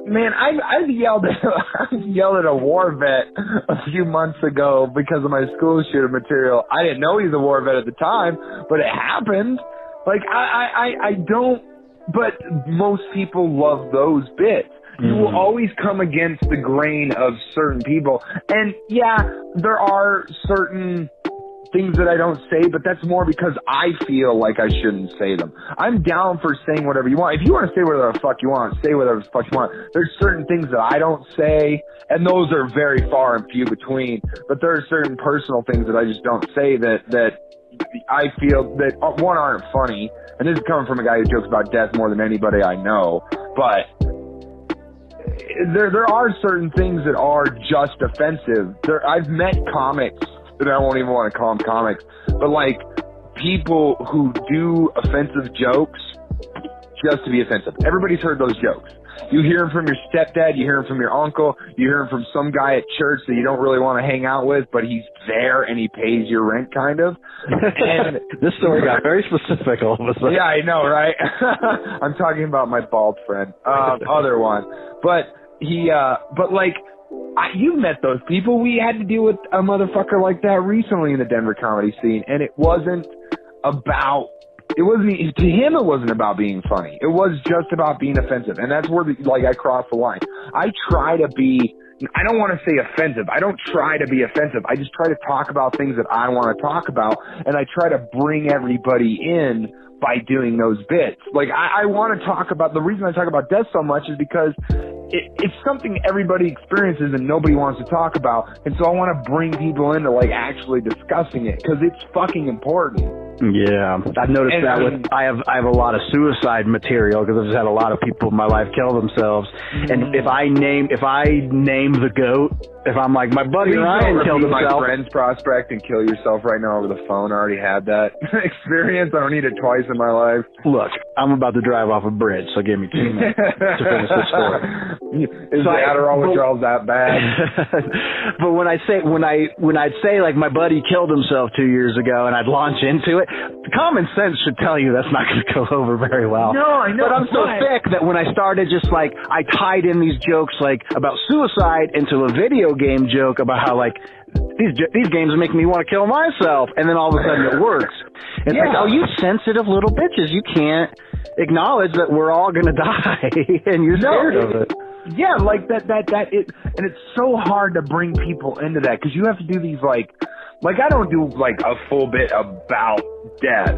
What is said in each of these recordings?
Man, I've yelled at a war vet a few months ago because of my school shooter material. I didn't know he was a war vet at the time, but it happened. Like, I don't, but most people love those bits. You will always come against the grain of certain people. And yeah, there are certain things that I don't say, but that's more because I feel like I shouldn't say them. I'm down for saying whatever you want. If you want to say whatever the fuck you want, say whatever the fuck you want. There's certain things that I don't say, and those are very far and few between. But there are certain personal things that I just don't say that I feel that, one, aren't funny. And this is coming from a guy who jokes about death more than anybody I know. But there are certain things that are just offensive. I've met comics, and I won't even want to call them comics, but like people who do offensive jokes just to be offensive. Everybody's heard those jokes. You hear them from your stepdad, you hear them from your uncle, you hear them from some guy at church that you don't really want to hang out with, but he's there and he pays your rent, kind of. And this story got very specific all of a sudden. Yeah, I know, right? I'm talking about my bald friend, other one. But you met those people. We had to deal with a motherfucker like that recently in the Denver comedy scene, and it wasn't about. To him, it wasn't about being funny. It was just about being offensive. And that's where, I crossed the line. I try to be, I don't want to say offensive. I don't try to be offensive. I just try to talk about things that I want to talk about. And I try to bring everybody in by doing those bits. I want to talk about, the reason I talk about death so much is because it's something everybody experiences and nobody wants to talk about. And so I want to bring people into, actually discussing it because it's fucking important. Yeah, I've noticed that I have a lot of suicide material because I've just had a lot of people in my life kill themselves. And if I name the GOAT, if I'm like, my buddy Ryan killed himself. My friend's prospect and kill yourself right now over the phone. I already had that experience. I don't need it twice in my life. Look, I'm about to drive off a bridge, so give me 2 minutes to finish this story. Is the Adderall withdrawal that bad? But when I'd say my buddy killed himself 2 years ago and I'd launch into it, common sense should tell you that's not going to go over very well. No, I know. But I'm so thick that when I started I tied in these jokes about suicide into a video game joke about how these games make me want to kill myself, and then all of a sudden it works. It's like, oh, you sensitive little bitches, you can't acknowledge that we're all going to die, and you're scared of it. Yeah, and it's so hard to bring people into that because you have to do these I don't do a full bit about death.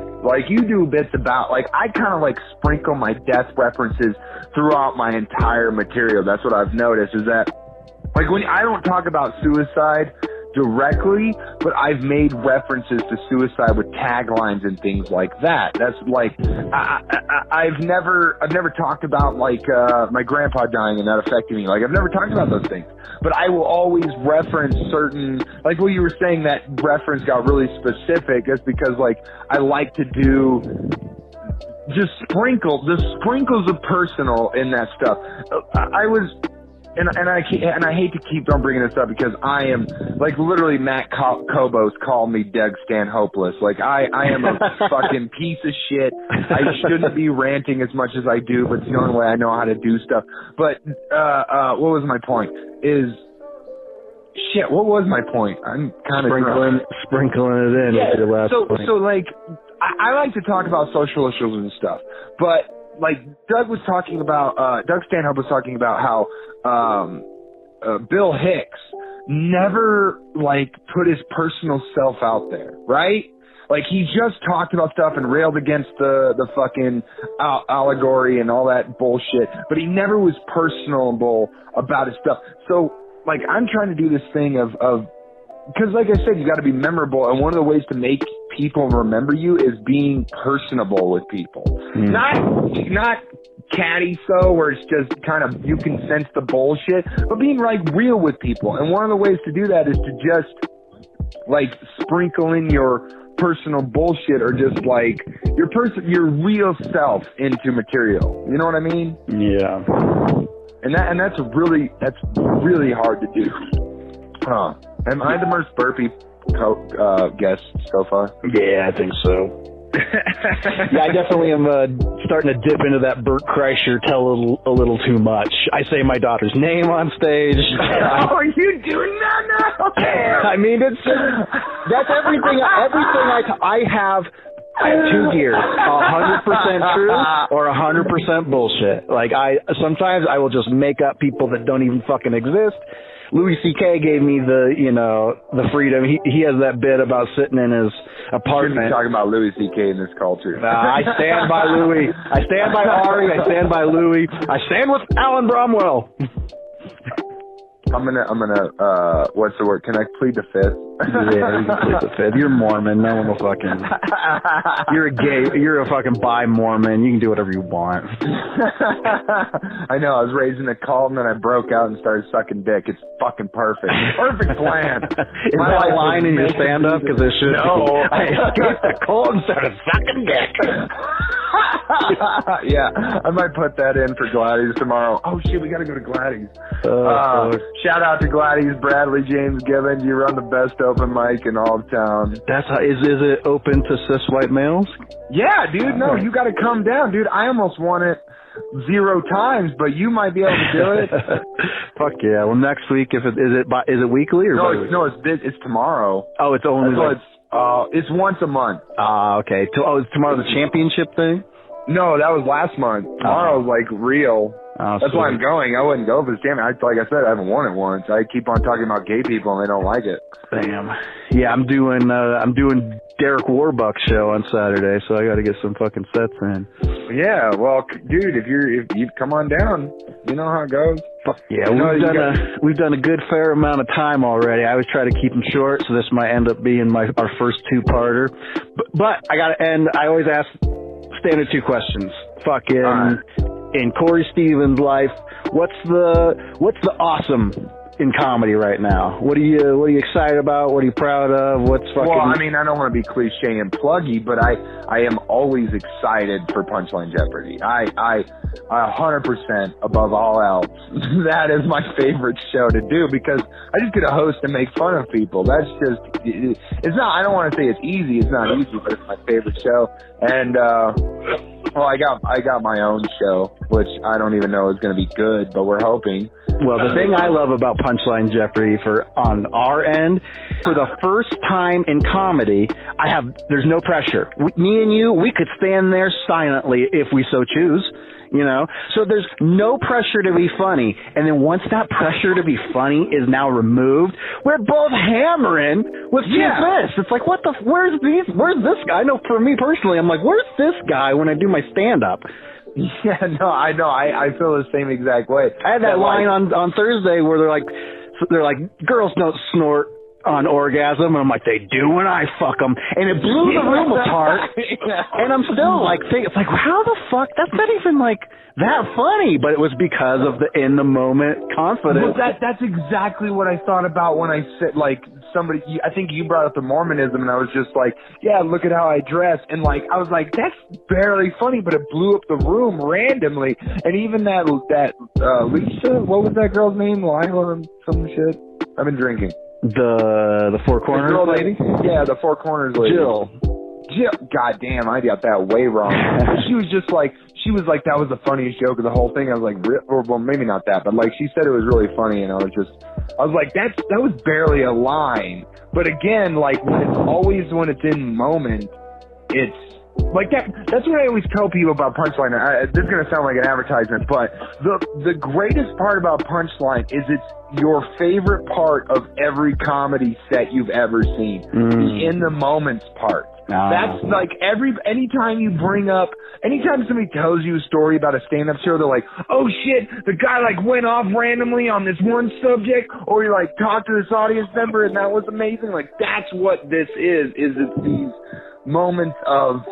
You do bits about I kind of sprinkle my death references throughout my entire material. That's what I've noticed is that when I don't talk about suicide directly, but I've made references to suicide with taglines and things like that. That's I've never talked about my grandpa dying and that affecting me. I've never talked about those things, but I will always reference certain, what you were saying, that reference got really specific. That's because I like to do just sprinkles of personal in that stuff. And I hate to keep on bringing this up because I am literally Matt Kobos called me Doug Stan Hopeless. I am a fucking piece of shit. I shouldn't be ranting as much as I do, but it's the only way I know how to do stuff. But what was my point? What was my point? I'm kind of sprinkling it in. Yeah. Your last point. I like to talk about social issues and stuff, but Doug Stanhope was talking about how Bill Hicks never put his personal self out there, right? He just talked about stuff and railed against the fucking allegory and all that bullshit, but he never was personable about his stuff. So I'm trying to do this thing of because like I said, you got to be memorable, and one of the ways to make people remember you is being personable with people. Not catty where it's just kind of you can sense the bullshit, but being real with people. And one of the ways to do that is to just sprinkle in your personal bullshit or just your real self into material. You know what I mean? Yeah. And that's really hard to do. Huh. Am I the most burpy guest so far? Yeah, I think so. Yeah, I definitely am starting to dip into that Bert Kreischer tell a little too much. I say my daughter's name on stage. Oh, are you doing that now? I mean, that's everything. I have 2 gears: 100% truth or 100% bullshit. Like sometimes I will just make up people that don't even fucking exist. Louis C.K. gave me the freedom. He has that bit about sitting in his apartment. You're talking about Louis C.K. in this culture. I stand by Louis. I stand by Ari. I stand by Louis. I stand with Alan Bromwell. I'm gonna, what's the word? Can I plead the fifth? Yeah, you can plead the fifth. You're Mormon. No one will fucking, you're a fucking bi-Mormon. You can do whatever you want. I know, I was raised in a cult and then I broke out and started sucking dick. It's fucking perfect. Perfect plan. Is that a line in your stand-up? Because it should. No. I escaped the cult and started sucking dick. Yeah, I might put that in for Gladys tomorrow. Oh shit, we gotta go to Gladys. Shout out to Gladys, Bradley, James Gibbons. You run the best open mic in all of town. That's how, is it open to cis white males? Yeah, dude. No, you gotta come down, dude. I almost won it 0 times, but you might be able to do it. Fuck yeah. Well, next week, is it weekly or it's tomorrow. Oh, it's only it's once a month. Okay. Is tomorrow the championship thing? No, that was last month. Tomorrow's like real. That's why I'm going. I wouldn't go for the championship. Like I said, I haven't won it once. I keep on talking about gay people and they don't like it. Damn. Yeah, I'm doing Derek Warbuck's show on Saturday, so I got to get some fucking sets in. Yeah, well, dude, if you come on down, you know how it goes. Fuck yeah, we've done a good fair amount of time already. I always try to keep them short, so this might end up being our first 2-parter. But I got to end. I always ask standard 2 questions. In Cory Stevens' life, what's the awesome in comedy right now? What are you excited about? What are you proud of? Well, I mean, I don't want to be cliche and pluggy, but I am always excited for Punchline Jeopardy. I 100% above all else. That is my favorite show to do because I just get to host and make fun of people. That's just, it's not, I don't want to say it's easy. It's not easy, but it's my favorite show. And, well, I got my own show, which I don't even know is going to be good, but we're hoping. Well, the thing I love about Punchline Jeopardy on our end, for the first time in comedy, there's no pressure. Me and you, we could stand there silently if we so choose. You know, so there's no pressure to be funny, and then once that pressure to be funny is now removed, we're both hammering with two fists. It's like, where's this guy? I know for me personally, I'm like, where's this guy when I do my stand-up? Yeah, no, I know. I feel the same exact way. I had that line on Thursday where they're like, girls don't snort on orgasm, and I'm like, they do when I fuck them, and it blew the room apart. And I'm still like thinking, it's like, how the fuck? That's not even like that funny, but it was because of the in the moment confidence. Well, that's exactly what I thought about when I said, like, somebody. I think you brought up the Mormonism, and I was just like, yeah, look at how I dress, and like I was like, that's barely funny, but it blew up the room randomly. And even that Lisa, what was that girl's name? Lila or some shit. I've been drinking. The Four Corners lady? Yeah, the Four Corners lady. Jill. God damn, I got that way wrong. She was like, that was the funniest joke of the whole thing. I was like, well, maybe not that, but like she said it was really funny, and I was like, that was barely a line. But again, like when it's in moment, it's like that's what I always tell people about Punchline. This is gonna sound like an advertisement, but the greatest part about Punchline is it's your favorite part of every comedy set you've ever seen. The in the moments part. That's like anytime somebody tells you a story about a stand-up show, they're like, oh shit, the guy like went off randomly on this one subject, or you like talked to this audience member and that was amazing. Like that's what this is it's these moments of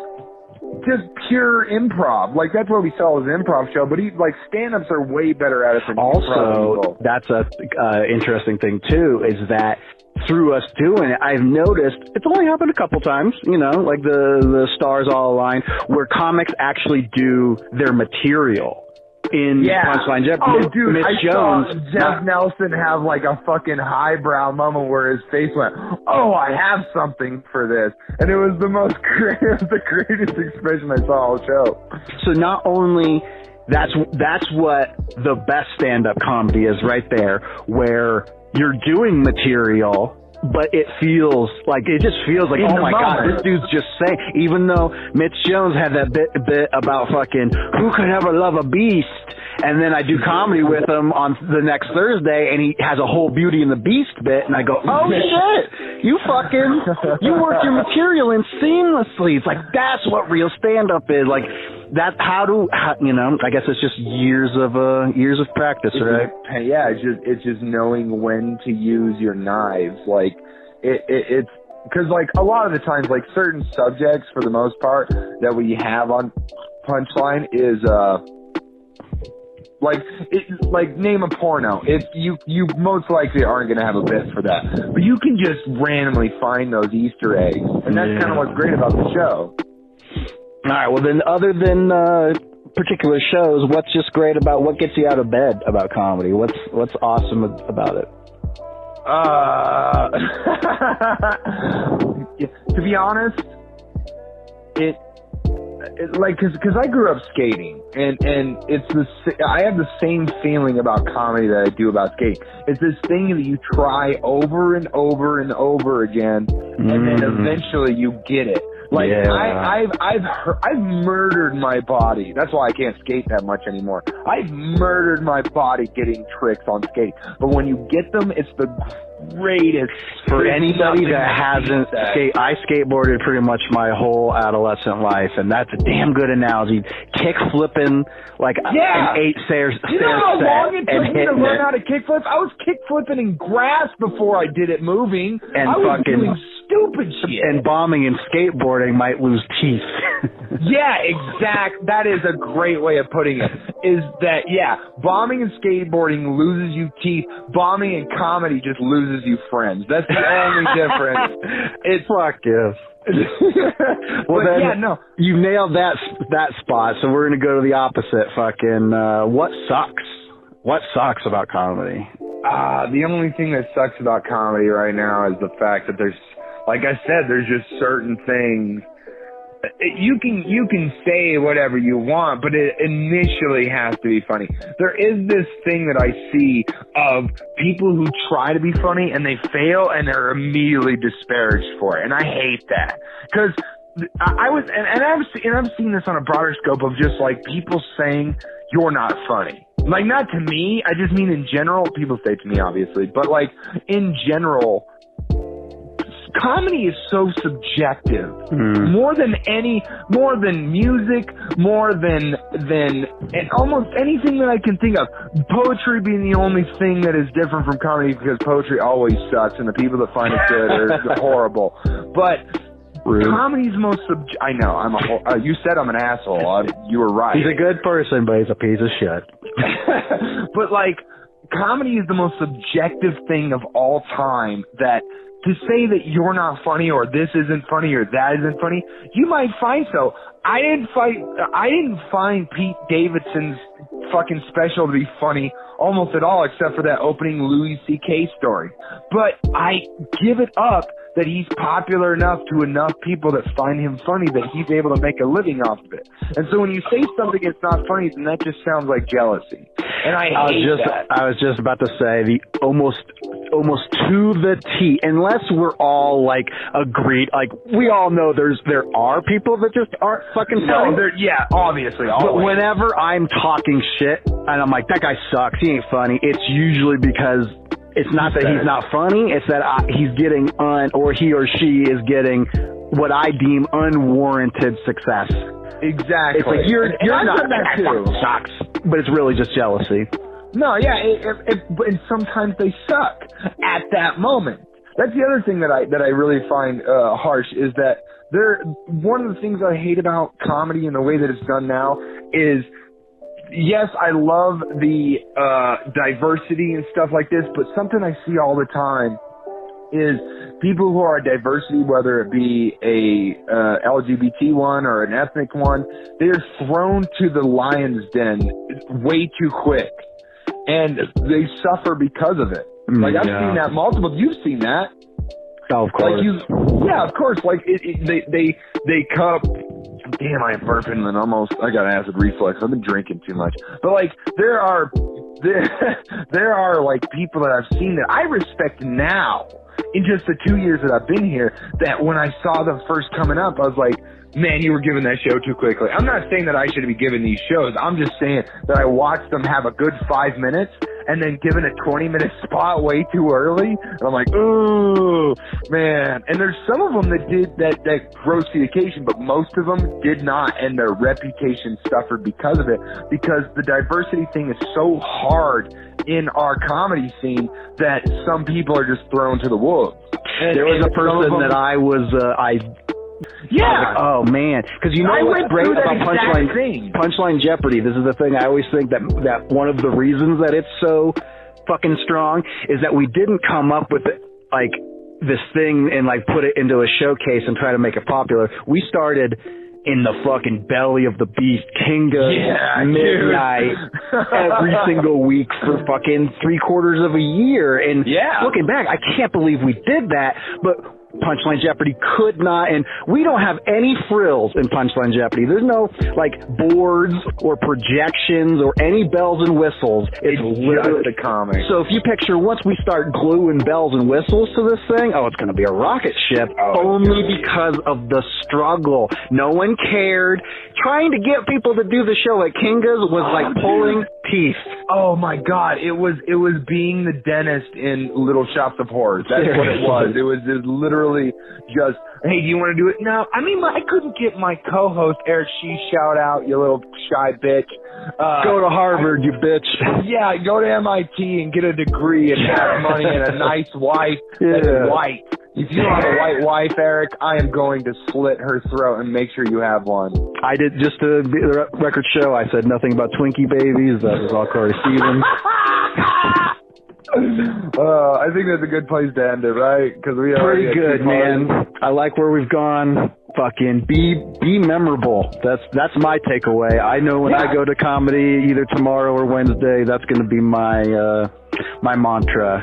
just pure improv. Like that's what we saw as an improv show, but stand-ups are way better at it than improv people. That's a interesting thing too, is that through us doing it, I've noticed it's only happened a couple times, you know, like the stars all align, where comics actually do their material. in Punchline Jeopardy. Oh, dude, Miss I Jones, saw Jeff Nelson have like a fucking highbrow moment where his face went, "Oh, I have something for this," and it was the greatest expression I saw all show. So not only that's what the best stand-up comedy is right there, where you're doing material, but it just feels like, oh my God, this dude's just saying, even though Mitch Jones had that bit about fucking, who could ever love a beast? And then I do comedy with him on the next Thursday, and he has a whole Beauty and the Beast bit, and I go, oh shit, you work your material in seamlessly. It's like, that's what real stand-up is. Like, that, I guess it's just years of practice, right? Yeah, it's just knowing when to use your knives. Like, it's, because, like, a lot of the times, like, certain subjects, for the most part, that we have on Punchline is, like name a porno. You most likely aren't going to have a bit for that. But you can just randomly find those Easter eggs. And that's kind of what's great about the show. All right, well then, other than particular shows, what's just great about, what gets you out of bed about comedy? What's awesome about it? To be honest, it like, cause I grew up skating, and I have the same feeling about comedy that I do about skating. It's this thing that you try over and over and over again, and then eventually you get it. Like, I've murdered my body. That's why I can't skate that much anymore. I've murdered my body getting tricks on skate. But when you get them, it's the greatest. For anybody that hasn't I skateboarded pretty much my whole adolescent life, and that's a damn good analogy. Kick flipping like an 8-stair set. You know how long it took me to learn how to kick flip? I was kick flipping in grass before I did it moving. And I was doing stupid shit. And bombing and skateboarding might lose teeth. Yeah, exact. That is a great way of putting it. Is that, bombing and skateboarding loses you teeth. Bombing and comedy just loses you friends. That's the only difference. It's fuck yes. Well, then, you nailed that spot. So we're gonna go to the opposite. Fucking, what sucks? What sucks about comedy? The only thing that sucks about comedy right now is the fact that there's, like I said, there's just certain things. You can say whatever you want, but it initially has to be funny. There is this thing that I see of people who try to be funny and they fail and they're immediately disparaged for it, and I hate that. Because I've seen this on a broader scope of just like people saying you're not funny. Like, not to me, I just mean in general. People say to me, obviously, but like in general. Comedy is so subjective. More than music, more than and almost anything that I can think of. Poetry being the only thing that is different from comedy, because poetry always sucks and the people that find it good are horrible. But comedy's most I know, you said I'm an asshole. You were right. He's a good person, but he's a piece of shit. But like, comedy is the most subjective thing of all time, that to say that you're not funny or this isn't funny or that isn't funny, you might find so. I didn't find Pete Davidson's fucking special to be funny almost at all, except for that opening Louis C.K. story. But I give it up that he's popular enough to enough people that find him funny that he's able to make a living off of it. And so when you say something that's not funny, then that just sounds like jealousy. And I hate that. I was just about to say, the almost to the T, unless we're all like agreed, like we all know there are people that just aren't fucking funny. Obviously. Always. But whenever I'm talking shit and I'm like, that guy sucks, he ain't funny, it's usually because it's not that he's not funny, it's that he's getting or he or she is getting what I deem unwarranted success. Exactly. It's like you're not that too. Sucks, but it's really just jealousy. No, and sometimes they suck at that moment. That's the other thing that I really find harsh, is that one of the things I hate about comedy and the way that it's done now is, yes, I love the diversity and stuff like this, but something I see all the time is people who are diversity, whether it be a LGBT one or an ethnic one, they're thrown to the lion's den way too quick, and they suffer because of it. Like, I've seen that multiple. You've seen that. Oh, of course. Of course. Like, they cup. Damn, I am burping and I got acid reflux. I've been drinking too much. But, like, there are like people that I've seen that I respect now in just the 2 years that I've been here, that when I saw them first coming up, I was like, man, you were giving that show too quickly. I'm not saying that I should be giving these shows. I'm just saying that I watched them have a good 5 minutes and then given a 20-minute spot way too early. And I'm like, ooh, man. And there's some of them that did that rose to the occasion, but most of them did not, and their reputation suffered because of it, because the diversity thing is so hard in our comedy scene that some people are just thrown to the wolves. And there was a person that I was like, oh man, because you know what's great about Punchline Jeopardy? This is the thing I always think that one of the reasons that it's so fucking strong is that we didn't come up with it, like this thing and like put it into a showcase and try to make it popular. We started in the fucking belly of the beast, Kinga, midnight, every single week for fucking 3/4 of a year. And looking back, I can't believe we did that, but Punchline Jeopardy could not, and we don't have any frills in Punchline Jeopardy. There's no, like, boards or projections or any bells and whistles. It's literally the comic. So if you picture, once we start gluing bells and whistles to this thing, it's going to be a rocket ship, only because of the struggle. No one cared. Trying to get people to do the show at Kinga's was like pulling teeth. Oh my God. It was being the dentist in Little Shops of Horrors. That's what it was. It was literally just, hey, do you want to do it? No. I mean, I couldn't get my co-host, Eric Shee, shout out, you little shy bitch. Go to Harvard, you bitch. Yeah, go to MIT and get a degree and have money and a nice wife that is white. If you have a white wife, Eric, I am going to slit her throat and make sure you have one. I did, just to be the record show, I said nothing about Twinkie babies. That was all Cory Stevens. I think that's a good place to end it, right? Because we are pretty good, man. I like where we've gone. Fucking be memorable. That's my takeaway. I know when I go to comedy, either tomorrow or Wednesday, that's going to be my my mantra.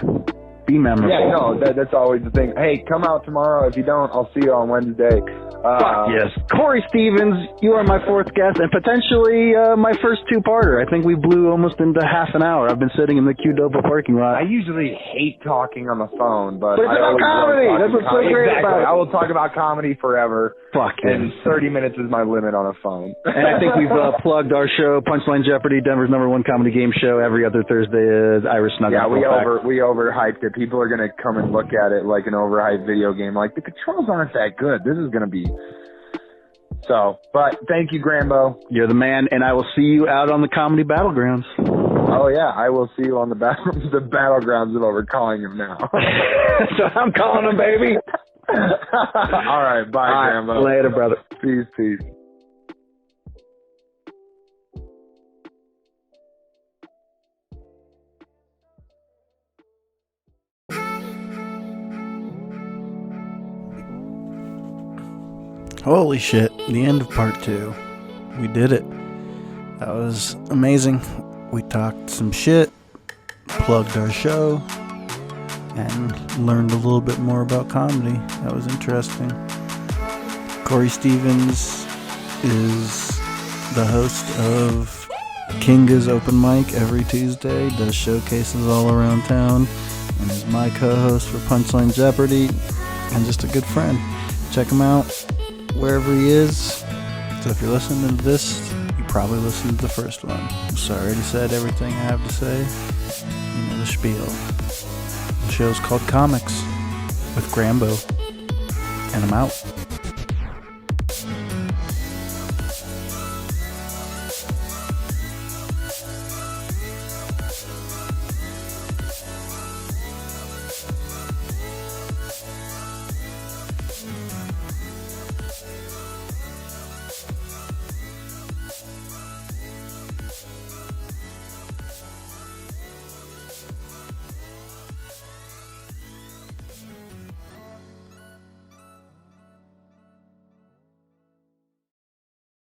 Be memorable. Yeah, no, that's always the thing. Hey, come out tomorrow. If you don't, I'll see you on Wednesday. Fuck yes. Cory Stevens, you are my fourth guest and potentially my first two-parter. I think we blew almost into half an hour. I've been sitting in the Qdoba parking lot. I usually hate talking on the phone, but it's about comedy. That's what's so great about it. I will talk about comedy forever. Fuck and 30 minutes is my limit on a phone. And I think we've plugged our show, Punchline Jeopardy, Denver's #1 comedy game show. Every other Thursday is Irish Snuggles. Yeah, we overhyped it. People are going to come and look at it like an overhyped video game. Like, the controls aren't that good. This is going to be... So, but thank you, Grambo. You're the man, and I will see you out on the comedy battlegrounds. Oh, yeah, I will see you on the battlegrounds is what we're calling him now. So I'm calling him, baby. All right, bye, Grambo. Later, brother. Peace. Holy shit, the end of part 2. We did it. That was amazing. We talked some shit, plugged our show, and learned a little bit more about comedy. That was interesting. Cory Stevens is the host of Kinga's Open Mic every Tuesday, does showcases all around town, and is my co-host for Punchline Jeopardy, and just a good friend. Check him out wherever he is. So if you're listening to this, you probably listened to the first one. So I already said everything I have to say. You know the spiel. The show's called Comics with Grambo. And I'm out.